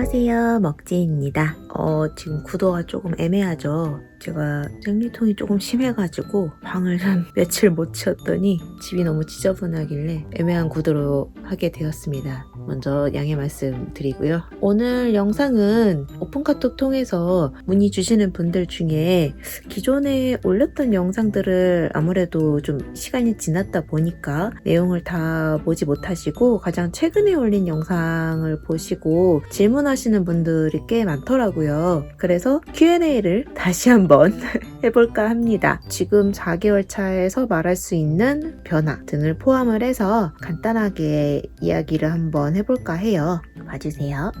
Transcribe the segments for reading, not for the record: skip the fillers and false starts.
안녕하세요, 먹지입니다. 지금 구도가 조금 애매하죠? 제가 생리통이 조금 심해가지고 방을 한 며칠 못 치웠더니 집이 너무 지저분하길래 애매한 구도로 하게 되었습니다. 먼저 양해 말씀드리고요. 오늘 영상은 오픈카톡 통해서 문의 주시는 분들 중에 기존에 올렸던 영상들을 아무래도 좀 시간이 지났다 보니까 내용을 다 보지 못하시고 가장 최근에 올린 영상을 보시고 질문하시는 분들이 꽤 많더라고요. 그래서 Q&A를 다시 한번 해볼까 합니다. 지금 4개월 차에서 말할 수 있는 변화 등을 포함을 해서 간단하게 이야기를 한번 해볼까 해요. 봐주세요.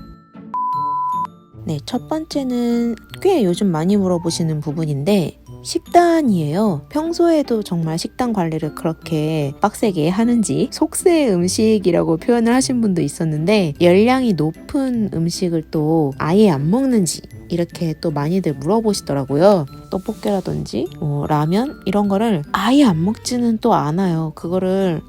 네, 첫 번째는 꽤 요즘 많이 물어보시는 부분인데 식단이에요. 평소에도 정말 식단 관리를 그렇게 빡세게 하는지 속세 음식이라고 표현을 하신 분도 있었는데 열량이 높은 음식을 또 아예 안 먹는지 이렇게 또 많이들 물어보시더라고요. 떡볶이라든지 라면 이런 거를 아예 안 먹지는 또 않아요.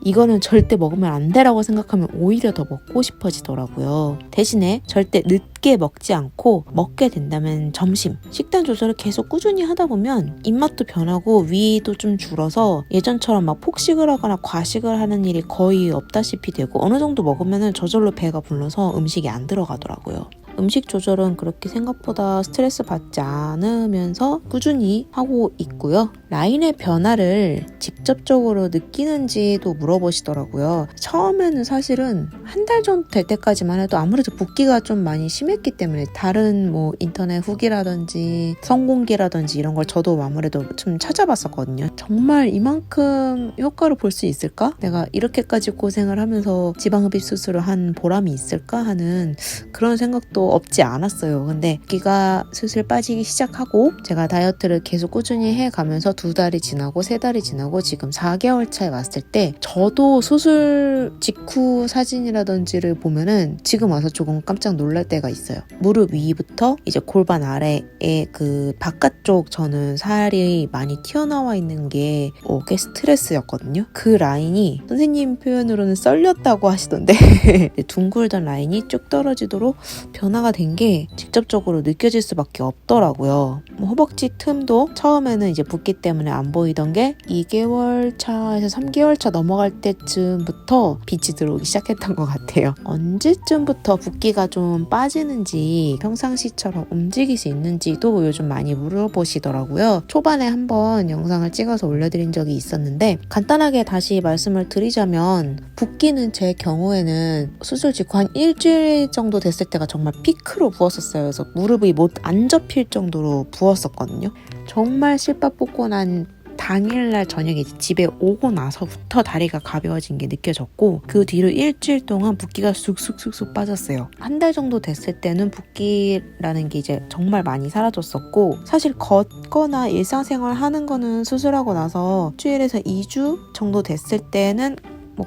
이거는 절대 먹으면 안 되라고 생각하면 오히려 더 먹고 싶어지더라고요. 대신에 절대 늦게 먹지 않고 먹게 된다면 점심 식단 조절을 계속 꾸준히 하다 보면 입맛도 변하고 위도 좀 줄어서 예전처럼 막 폭식을 하거나 과식을 하는 일이 거의 없다시피 되고 어느 정도 먹으면 저절로 배가 불러서 음식이 안 들어가더라고요. 음식 조절은 그렇게 생각보다 스트레스 받지 않으면서 꾸준히 하고 있고요. 라인의 변화를 직접적으로 느끼는지도 물어보시더라고요. 처음에는 사실은 한 달 정도 될 때까지만 해도 아무래도 붓기가 좀 많이 심했기 때문에 다른 인터넷 후기라든지 성공기라든지 이런 걸 저도 아무래도 좀 찾아봤었거든요. 정말 이만큼 효과를 볼 수 있을까? 내가 이렇게까지 고생을 하면서 지방흡입 수술을 한 보람이 있을까? 하는 그런 생각도 없지 않았어요. 근데 붓기가 슬슬 빠지기 시작하고 제가 다이어트를 계속 꾸준히 해가면서 2달이 지나고 3달이 지나고 지금 4개월 차에 왔을 때 저도 수술 직후 사진이라든지를 보면은 지금 와서 조금 깜짝 놀랄 때가 있어요. 무릎 위부터 이제 골반 아래에 그 바깥쪽 저는 살이 많이 튀어나와 있는 게 꽤 스트레스였거든요. 그 라인이 선생님 표현으로는 썰렸다고 하시던데 둥글던 라인이 쭉 떨어지도록 변화가 된 게 직접적으로 느껴질 수밖에 없더라고요. 허벅지 틈도 처음에는 이제 붓기 때문에 안 보이던 게 2개월 차에서 3개월 차 넘어갈 때쯤부터 빛이 들어오기 시작했던 것 같아요. 언제쯤부터 붓기가 좀 빠지는지 평상시처럼 움직일 수 있는지도 요즘 많이 물어보시더라고요. 초반에 한번 영상을 찍어서 올려드린 적이 있었는데 간단하게 다시 말씀을 드리자면 붓기는 제 경우에는 수술 직후 한 일주일 정도 됐을 때가 정말 피크로 부었었어요. 그래서 무릎이 못 안 접힐 정도로 부었었거든요. 정말 실밥 뽑고 난 당일날 저녁에 집에 오고 나서부터 다리가 가벼워진 게 느껴졌고 그 뒤로 일주일 동안 붓기가 쑥쑥쑥쑥 빠졌어요. 한 달 정도 됐을 때는 붓기라는 게 이제 정말 많이 사라졌었고 사실 걷거나 일상생활 하는 거는 수술하고 나서 일주일에서 2주 정도 됐을 때는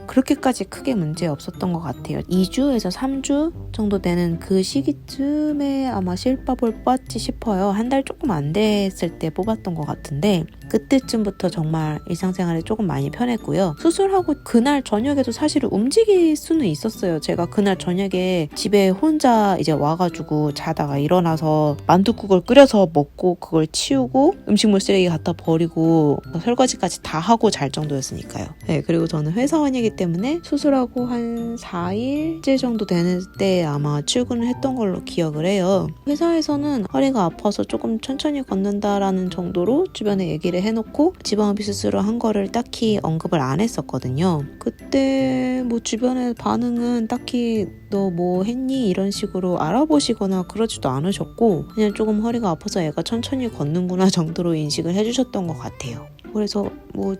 그렇게까지 크게 문제 없었던 것 같아요. 2주에서 3주 정도 되는 그 시기쯤에 아마 실밥을 뽑았지 싶어요. 한 달 조금 안 됐을 때 뽑았던 것 같은데 그때쯤부터 정말 일상생활이 조금 많이 편했고요. 수술하고 그날 저녁에도 사실은 움직일 수는 있었어요. 제가 그날 저녁에 집에 혼자 이제 와가지고 자다가 일어나서 만둣국을 끓여서 먹고 그걸 치우고 음식물 쓰레기 갖다 버리고 설거지까지 다 하고 잘 정도였으니까요. 네, 그리고 저는 회사원이기 때문에 수술하고 한 4일째 정도 되는 때 아마 출근을 했던 걸로 기억을 해요. 회사에서는 허리가 아파서 조금 천천히 걷는다라는 정도로 주변에 얘기를 해놓고 지방흡입 수술을 한 거를 딱히 언급을 안 했었거든요. 그때 주변의 반응은 딱히 너 뭐 했니? 이런 식으로 알아보시거나 그러지도 않으셨고 그냥 조금 허리가 아파서 애가 천천히 걷는구나 정도로 인식을 해주셨던 것 같아요. 그래서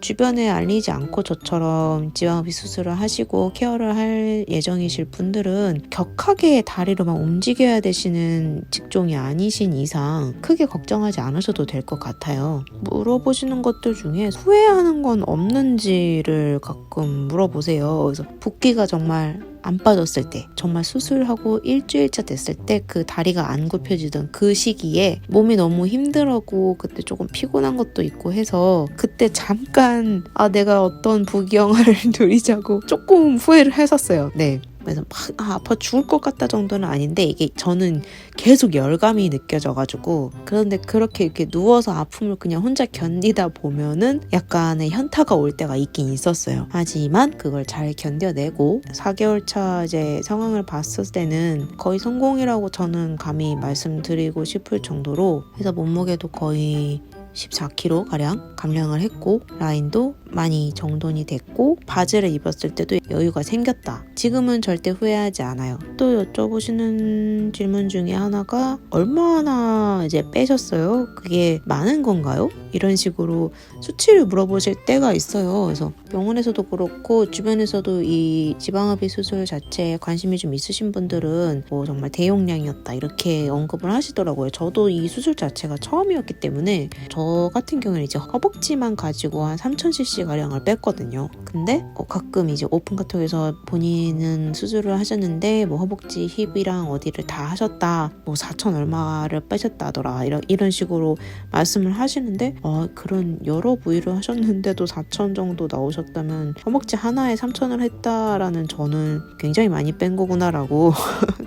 주변에 알리지 않고 저처럼 지방흡입 수술을 하시고 케어를 할 예정이실 분들은 격하게 다리로 막 움직여야 되시는 직종이 아니신 이상 크게 걱정하지 않으셔도 될 것 같아요. 물어보시는 것들 중에 후회하는 건 없는지를 가끔 물어보세요. 그래서 붓기가 정말 안 빠졌을 때 정말 수술하고 일주일차 됐을 때 그 다리가 안 굽혀지던 그 시기에 몸이 너무 힘들었고 그때 조금 피곤한 것도 있고 해서 그때 잠깐 내가 어떤 부경을 누리자고 조금 후회를 했었어요. 네. 그래서 막 아파 죽을 것 같다 정도는 아닌데 이게 저는 계속 열감이 느껴져가지고 그런데 그렇게 이렇게 누워서 아픔을 그냥 혼자 견디다 보면은 약간의 현타가 올 때가 있긴 있었어요. 하지만 그걸 잘 견뎌내고 4개월 차 이제 상황을 봤을 때는 거의 성공이라고 저는 감히 말씀드리고 싶을 정도로 그래서 몸무게도 거의 14kg 가량 감량을 했고 라인도 많이 정돈이 됐고 바지를 입었을 때도 여유가 생겼다. 지금은 절대 후회하지 않아요. 또 여쭤보시는 질문 중에 하나가 얼마나 이제 빼셨어요? 그게 많은 건가요? 이런 식으로 수치를 물어보실 때가 있어요. 그래서 병원에서도 그렇고 주변에서도 이 지방흡입 수술 자체에 관심이 좀 있으신 분들은 뭐 정말 대용량이었다 이렇게 언급을 하시더라고요. 저도 이 수술 자체가 처음이었기 때문에 저 같은 경우는 이제 허벅지만 가지고 한 3000cc 가량을 뺐거든요. 근데 가끔 이제 오픈 카톡에서 본인은 수술을 하셨는데 뭐 허벅지 힙이랑 어디를 다 하셨다 뭐 4천 얼마를 빼셨다더라 이런 식으로 말씀을 하시는데 그런 여러 부위를 하셨는데도 4천 정도 나오셨다면 허벅지 하나에 3천을 했다라는 저는 굉장히 많이 뺀 거구나라고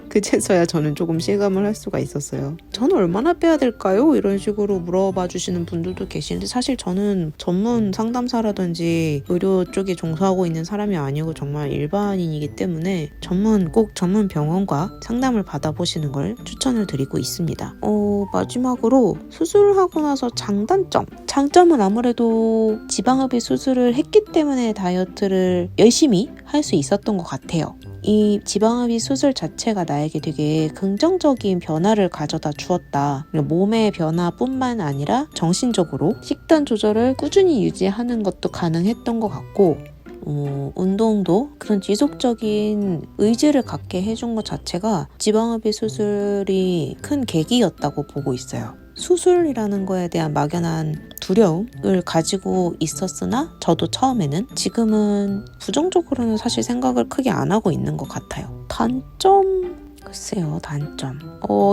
그제서야 저는 조금 실감을 할 수가 있었어요. 저는 얼마나 빼야 될까요? 이런 식으로 물어봐 주시는 분들도 계시는데 사실 저는 전문 상담사라든지 의료 쪽에 종사하고 있는 사람이 아니고 정말 일반인이기 때문에 꼭 전문 병원과 상담을 받아보시는 걸 추천을 드리고 있습니다. 마지막으로 수술하고 나서 장점은 아무래도 지방흡입 수술을 했기 때문에 다이어트를 열심히 할 수 있었던 것 같아요. 이 지방흡입 수술 자체가 나에게 되게 긍정적인 변화를 가져다 주었다. 몸의 변화뿐만 아니라 정신적으로 식단 조절을 꾸준히 유지하는 것도 가능했던 것 같고 운동도 그런 지속적인 의지를 갖게 해준 것 자체가 지방흡입 수술이 큰 계기였다고 보고 있어요. 수술이라는 거에 대한 막연한 두려움을 가지고 있었으나 저도 처음에는 지금은 부정적으로는 사실 생각을 크게 안 하고 있는 것 같아요. 글쎄요, 단점.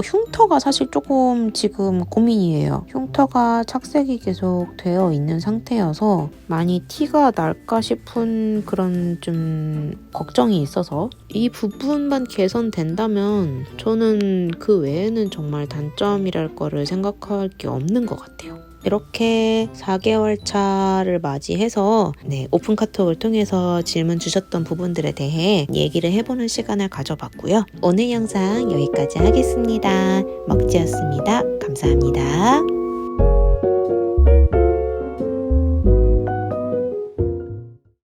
흉터가 사실 조금 지금 고민이에요. 흉터가 착색이 계속 되어 있는 상태여서 많이 티가 날까 싶은 그런 좀 걱정이 있어서 이 부분만 개선된다면 저는 그 외에는 정말 단점이랄 거를 생각할 게 없는 것 같아요. 이렇게 4개월 차를 맞이해서 오픈 카톡을 통해서 질문 주셨던 부분들에 대해 얘기를 해보는 시간을 가져봤고요. 오늘 영상 여기까지 하겠습니다. 먹지였습니다. 감사합니다.